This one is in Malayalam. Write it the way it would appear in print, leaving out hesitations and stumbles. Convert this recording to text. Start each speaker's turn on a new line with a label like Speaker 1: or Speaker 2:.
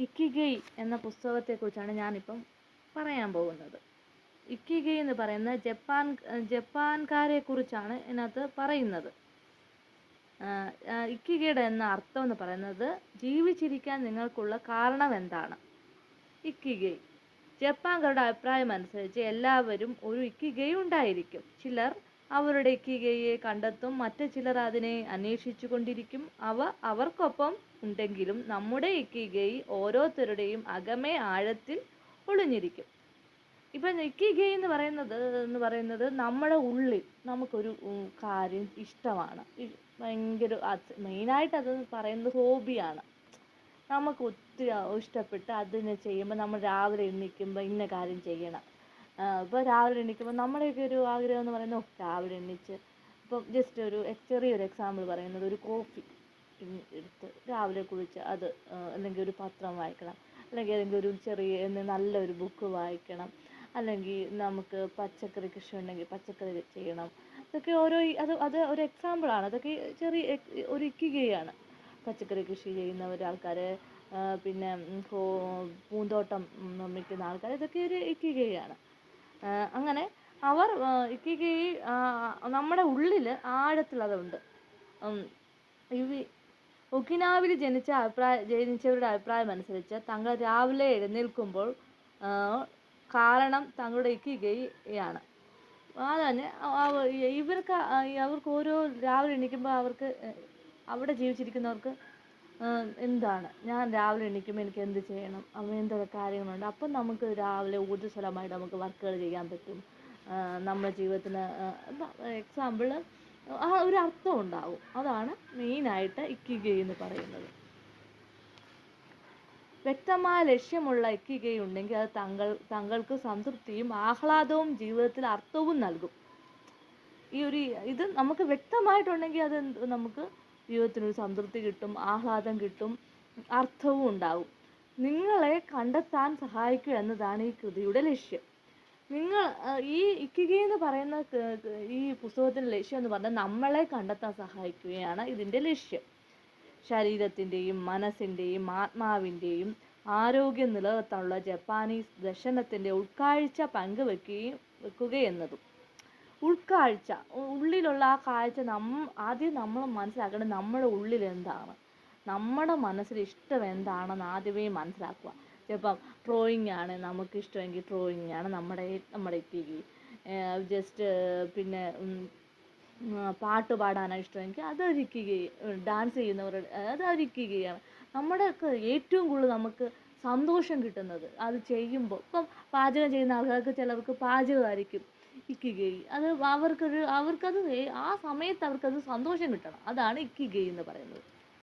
Speaker 1: ഇക്കിഗൈ എന്ന പുസ്തകത്തെക്കുറിച്ചാണ് ഞാനിപ്പം പറയാൻ പോകുന്നത്. ഇക്കിഗൈ എന്ന് പറയുന്ന ജപ്പാൻകാരെ കുറിച്ചാണ് ഇതിനകത്ത് പറയുന്നത്. ഇക്കിഗയുടെ എന്ന അർത്ഥം എന്ന് പറയുന്നത് ജീവിച്ചിരിക്കാൻ നിങ്ങൾക്കുള്ള കാരണം എന്താണ്. ഇക്കിഗൈ ജപ്പാൻകാരുടെ അഭിപ്രായം അനുസരിച്ച് എല്ലാവരും ഒരു ഇക്കിഗൈ ഉണ്ടായിരിക്കും. ചിലർ അവരുടെ ഇക്കിഗൈയെ കണ്ടെത്തും, മറ്റു ചിലർ അതിനെ അന്വേഷിച്ചു കൊണ്ടിരിക്കും. അവർക്കൊപ്പം ഉണ്ടെങ്കിലും നമ്മുടെ ഇക്കിഗൈ ഓരോരുത്തരുടെയും അകമേ ആഴത്തിൽ ഒളിഞ്ഞിരിക്കും. ഇപ്പം ഇക്കിഗൈ എന്ന് പറയുന്നത് നമ്മുടെ ഉള്ളിൽ നമുക്കൊരു കാര്യം ഇഷ്ടമാണ്, ഭയങ്കര മെയിനായിട്ട് അത് പറയുന്നത് ഹോബിയാണ്. നമുക്ക് ഒത്തിരി ഇഷ്ടപ്പെട്ട് അതിനെ ചെയ്യുമ്പോൾ നമ്മൾ രാവിലെ എണീക്കുമ്പോൾ ഇന്ന കാര്യം ചെയ്യണം. ഇപ്പോൾ രാവിലെ എണീക്കുമ്പോൾ നമ്മുടെയൊക്കെ ഒരു ആഗ്രഹം എന്ന് പറയുന്നത് രാവിലെ എണീച്ച് ഇപ്പം ജസ്റ്റ് ചെറിയൊരു എക്സാമ്പിൾ പറയുന്നത്, ഒരു കോഫി എടുത്ത് രാവിലെ കുടിച്ച് അത് അല്ലെങ്കിൽ ഒരു പത്രം വായിക്കണം, അല്ലെങ്കിൽ ഏതെങ്കിലും ഒരു ചെറിയ നല്ലൊരു ബുക്ക് വായിക്കണം, അല്ലെങ്കിൽ നമുക്ക് പച്ചക്കറി കൃഷി ഉണ്ടെങ്കിൽ പച്ചക്കറി ചെയ്യണം. ഇതൊക്കെ അത് ഒരു എക്സാമ്പിളാണ്. അതൊക്കെ ചെറിയ ഒരു ഇക്കിഗൈയാണ്. പച്ചക്കറി കൃഷി ചെയ്യുന്ന ഒരാൾക്കാർ, പിന്നെ പൂന്തോട്ടം നിർമ്മിക്കുന്ന ആൾക്കാർ, ഇതൊക്കെ ഒരു ഇക്കിഗൈയാണ്. അങ്ങനെ അവർ ഇക്കിഗൈ നമ്മുടെ ഉള്ളിൽ ആഴത്തിൽ അതുണ്ട്. ഒക്കിനാവിൽ ജനിച്ചവരുടെ അഭിപ്രായം അനുസരിച്ച് തങ്ങൾ രാവിലെ എഴുന്നേൽക്കുമ്പോൾ കാരണം തങ്ങളുടെ ഇക്കിഗൈയാണ്. അതന്നെ അവർക്ക് ഓരോ രാവിലെ എണീക്കുമ്പോൾ അവർക്ക് അവിടെ ജീവിച്ചിരിക്കുന്നവർക്ക് എന്താണ്, ഞാൻ രാവിലെ എണീക്കുമ്പോൾ എനിക്ക് എന്ത് ചെയ്യണം, എന്തൊക്കെ കാര്യങ്ങളുണ്ട്. അപ്പം നമുക്ക് രാവിലെ ഊർജ്ജസ്വലമായിട്ട് നമുക്ക് വർക്കുകൾ ചെയ്യാൻ പറ്റും. നമ്മുടെ ജീവിതത്തിന് എക്സാമ്പിൾ ആ ഒരു അർത്ഥം ഉണ്ടാവും. അതാണ് മെയിനായിട്ട് ഇക്കിഗൈ എന്ന് പറയുന്നത്. വ്യക്തമായ ലക്ഷ്യമുള്ള ഇക്കിഗൈ ഉണ്ടെങ്കിൽ അത് തങ്ങൾക്ക് സംതൃപ്തിയും ആഹ്ലാദവും ജീവിതത്തിൽ അർത്ഥവും നൽകും. ഇത് നമുക്ക് വ്യക്തമായിട്ടുണ്ടെങ്കിൽ അത് നമുക്ക് ജീവിതത്തിനൊരു സംതൃപ്തി കിട്ടും, ആഹ്ലാദം കിട്ടും, അർത്ഥവും ഉണ്ടാവും. നിങ്ങളെ കണ്ടെത്താൻ സഹായിക്കുക എന്നതാണ് ഈ കൃതിയുടെ ലക്ഷ്യം. ഈ ഇക്കിഗൈ എന്ന് പറയുന്ന ഈ പുസ്തകത്തിൻ്റെ ലക്ഷ്യം എന്ന് പറഞ്ഞാൽ നമ്മളെ കണ്ടെത്താൻ സഹായിക്കുകയാണ് ഇതിൻ്റെ ലക്ഷ്യം. ശരീരത്തിൻ്റെയും മനസ്സിൻ്റെയും ആത്മാവിൻ്റെയും ആരോഗ്യം നിലനിർത്താനുള്ള ജപ്പാനീസ് ദർശനത്തിൻ്റെ ഉൾക്കാഴ്ച വെക്കുകയെന്നതും. ഉൾക്കാഴ്ച, ഉള്ളിലുള്ള ആ കാഴ്ച ആദ്യം നമ്മൾ മനസ്സിലാക്കേണ്ടത് നമ്മുടെ ഉള്ളിൽ എന്താണ്, നമ്മുടെ മനസ്സിൽ ഇഷ്ടം എന്താണെന്ന് ആദ്യമേ മനസ്സിലാക്കുക. ചിലപ്പം ഡ്രോയിങ് ആണ് നമുക്ക് ഇഷ്ടമെങ്കിൽ ഡ്രോയിങ് ആണ് നമ്മുടെ ഇക്കിഗൈ. ജസ്റ്റ് പിന്നെ പാട്ട് പാടാനാണ് ഇഷ്ടമെങ്കിൽ അതൊരു ഇക്കിഗൈ. ഡാൻസ് ചെയ്യുന്നവരുടെ അതൊരു ഇക്കിഗൈയാണ്. നമ്മുടെയൊക്കെ ഏറ്റവും കൂടുതൽ നമുക്ക് സന്തോഷം കിട്ടുന്നത് അത് ചെയ്യുമ്പോൾ. ഇപ്പം പാചകം ചെയ്യുന്ന ആൾക്കാർക്ക് ചിലർക്ക് പാചകമായിരിക്കും ഇക്കിഗൈ. അത് അവർക്കത് ആ സമയത്ത് അവർക്കത് സന്തോഷം കിട്ടണം. അതാണ് ഇക്കിഗൈ എന്ന് പറയുന്നത്.